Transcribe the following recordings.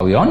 Are we on?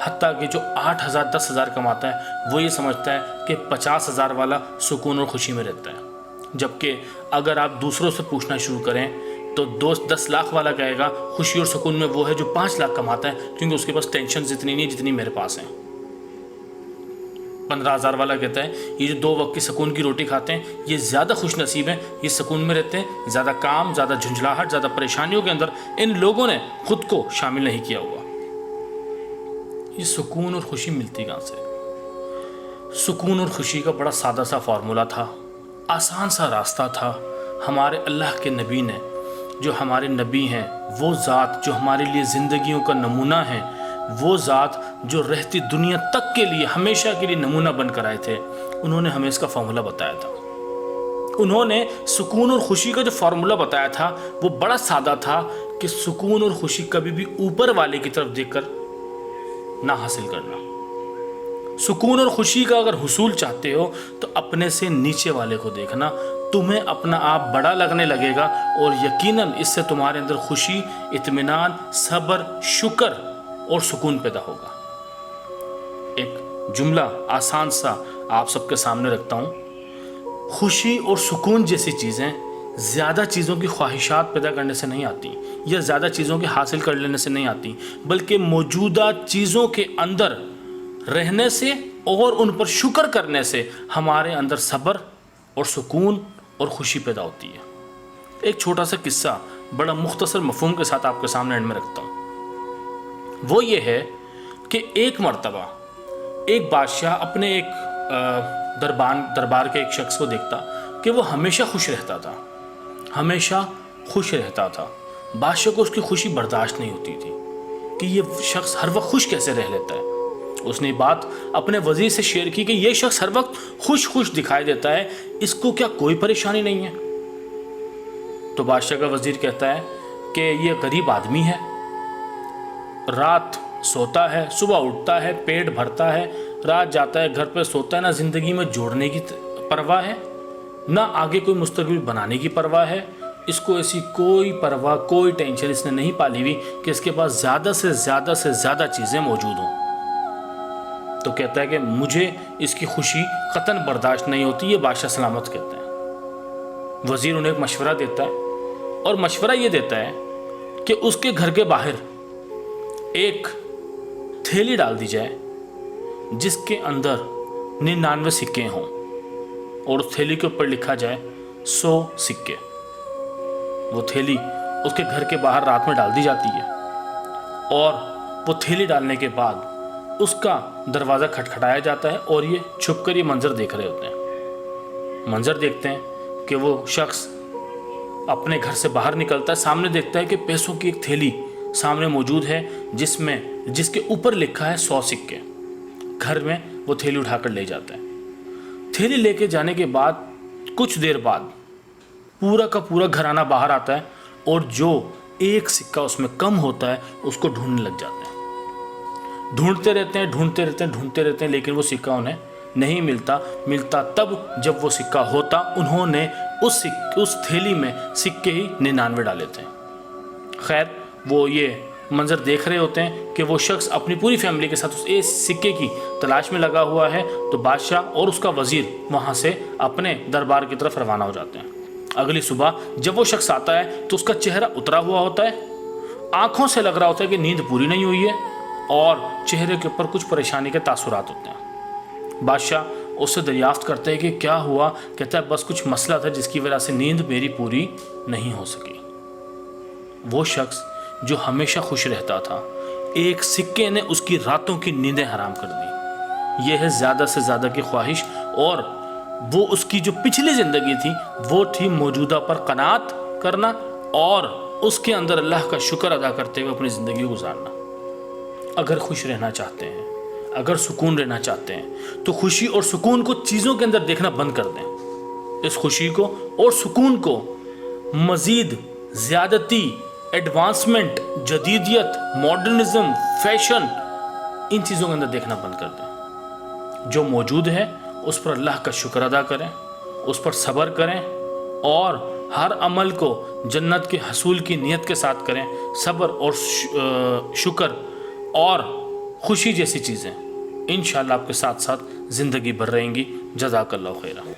حتیٰ کہ جو 8,000 10,000 کماتا ہے وہ یہ سمجھتا ہے کہ 50,000 والا سکون اور خوشی میں رہتا ہے، جبکہ اگر آپ دوسروں سے پوچھنا شروع کریں تو 10 لاکھ والا کہے گا خوشی اور سکون میں وہ ہے جو 5 لاکھ کماتا ہے، کیونکہ اس کے پاس ٹینشنز اتنی نہیں جتنی میرے پاس ہیں۔ 15,000 والا کہتا ہے یہ جو 2 وقت کی سکون کی روٹی کھاتے ہیں یہ زیادہ خوش نصیب ہیں، یہ سکون میں رہتے ہیں، زیادہ کام، زیادہ جھنجھلاہٹ، زیادہ پریشانیوں کے اندر ان لوگوں نے خود کو شامل نہیں کیا ہوا۔ یہ سکون اور خوشی ملتی کہاں سے؟ سکون اور خوشی کا بڑا سادہ سا فارمولہ تھا، آسان سا راستہ تھا۔ ہمارے اللہ کے نبی نے، جو ہمارے نبی ہیں، وہ ذات جو ہمارے لیے زندگیوں کا نمونہ ہیں، وہ ذات جو رہتی دنیا تک کے لیے ہمیشہ کے لیے نمونہ بن کر آئے تھے، انہوں نے ہمیں اس کا فارمولہ بتایا تھا۔ انہوں نے سکون اور خوشی کا جو فارمولہ بتایا تھا وہ بڑا سادہ تھا کہ سکون اور خوشی کبھی بھی اوپر والے کی طرف دیکھ کر نہ حاصل کرنا۔ سکون اور خوشی کا اگر حصول چاہتے ہو تو اپنے سے نیچے والے کو دیکھنا، تمہیں اپنا آپ بڑا لگنے لگے گا اور یقیناً اس سے تمہارے اندر خوشی، اطمینان، صبر، شکر اور سکون پیدا ہوگا۔ ایک جملہ آسان سا آپ سب کے سامنے رکھتا ہوں۔ خوشی اور سکون جیسی چیزیں زیادہ چیزوں کی خواہشات پیدا کرنے سے نہیں آتی یا زیادہ چیزوں کے حاصل کر لینے سے نہیں آتی، بلکہ موجودہ چیزوں کے اندر رہنے سے اور ان پر شکر کرنے سے ہمارے اندر صبر اور سکون اور خوشی پیدا ہوتی ہے۔ ایک چھوٹا سا قصہ بڑا مختصر مفہوم کے ساتھ آپ کے سامنے اینڈ میں رکھتا ہوں۔ وہ یہ ہے کہ ایک مرتبہ ایک بادشاہ اپنے ایک دربار کے ایک شخص کو دیکھتا کہ وہ ہمیشہ خوش رہتا تھا، ہمیشہ خوش رہتا تھا۔ بادشاہ کو اس کی خوشی برداشت نہیں ہوتی تھی کہ یہ شخص ہر وقت خوش کیسے رہ لیتا ہے۔ اس نے بات اپنے وزیر سے شیئر کی کہ یہ شخص ہر وقت خوش دکھائی دیتا ہے، اس کو کیا کوئی پریشانی نہیں ہے؟ تو بادشاہ کا وزیر کہتا ہے کہ یہ غریب آدمی ہے، رات سوتا ہے، صبح اٹھتا ہے، پیٹ بھرتا ہے، رات جاتا ہے، گھر پہ سوتا ہے، نہ زندگی میں جوڑنے کی پرواہ ہے، نہ آگے کوئی مستقبل بنانے کی پرواہ ہے، اس کو ایسی کوئی پرواہ، کوئی ٹینشن اس نے نہیں پالی ہوئی کہ اس کے پاس زیادہ سے زیادہ چیزیں موجود ہوں۔ تو کہتا ہے کہ مجھے اس کی خوشی قطعاً برداشت نہیں ہوتی، یہ بادشاہ سلامت کہتے ہیں۔ وزیر انہیں ایک مشورہ دیتا ہے اور مشورہ یہ دیتا ہے کہ اس کے گھر کے باہر ایک تھیلی ڈال دی جائے جس کے اندر 99 سکے ہوں اور اس تھیلی کے اوپر لکھا جائے 100 سکے۔ وہ تھیلی اس کے گھر کے باہر رات میں ڈال دی جاتی ہے اور وہ تھیلی ڈالنے کے بعد اس کا دروازہ کھٹکھٹایا جاتا ہے اور یہ چھپ کر یہ منظر دیکھ رہے ہوتے ہیں۔ منظر دیکھتے ہیں کہ وہ شخص اپنے گھر سے باہر نکلتا ہے، سامنے دیکھتا ہے کہ پیسوں کی ایک تھیلی سامنے موجود ہے جس کے اوپر لکھا ہے 100 سکے۔ گھر میں وہ تھیلی اٹھا کر لے جاتا ہے۔ تھیلی لے کے جانے کے بعد کچھ دیر بعد پورا کا پورا گھرانہ باہر آتا ہے اور جو ایک سکہ اس میں کم ہوتا ہے اس کو ڈھونڈنے لگ جاتے ہیں۔ ڈھونڈتے رہتے ہیں لیکن وہ سکہ انہیں نہیں ملتا تب جب وہ سکہ ہوتا انہوں نے اس تھیلی میں سکے ہی 99 ڈالے تھے۔ خیر وہ یہ منظر دیکھ رہے ہوتے ہیں کہ وہ شخص اپنی پوری فیملی کے ساتھ اس ایک سکے کی تلاش میں لگا ہوا ہے، تو بادشاہ اور اس کا وزیر وہاں سے اپنے دربار کی طرف روانہ ہو جاتے ہیں۔ اگلی صبح جب وہ شخص آتا ہے تو اس کا چہرہ اترا ہوا ہوتا ہے، آنکھوں سے لگ رہا ہوتا ہے کہ نیند پوری نہیں ہوئی ہے اور چہرے کے اوپر کچھ پریشانی کے تاثرات ہوتے ہیں۔ بادشاہ اس سے دریافت کرتے ہیں کہ کیا ہوا؟ کہتا ہے بس کچھ مسئلہ تھا جس کی وجہ سے نیند میری پوری نہیں ہو سکی۔ وہ شخص جو ہمیشہ خوش رہتا تھا، ایک سکے نے اس کی راتوں کی نیندیں حرام کر دی۔ یہ ہے زیادہ سے زیادہ کی خواہش، اور وہ اس کی جو پچھلی زندگی تھی وہ تھی موجودہ پر قناعت کرنا اور اس کے اندر اللہ کا شکر ادا کرتے ہوئے اپنی زندگی گزارنا۔ اگر خوش رہنا چاہتے ہیں، اگر سکون رہنا چاہتے ہیں تو خوشی اور سکون کو چیزوں کے اندر دیکھنا بند کر دیں۔ اس خوشی کو اور سکون کو مزید زیادتی، ایڈوانسمنٹ، جدیدیت، ماڈرنزم، فیشن، ان چیزوں کے اندر دیکھنا بند کر دیں۔ جو موجود ہے اس پر اللہ کا شکر ادا کریں، اس پر صبر کریں اور ہر عمل کو جنت کے حصول کی نیت کے ساتھ کریں۔ صبر اور شکر اور خوشی جیسی چیزیں انشاءاللہ آپ کے ساتھ ساتھ زندگی بھر رہیں گی۔ جزاک اللہ خیرہ۔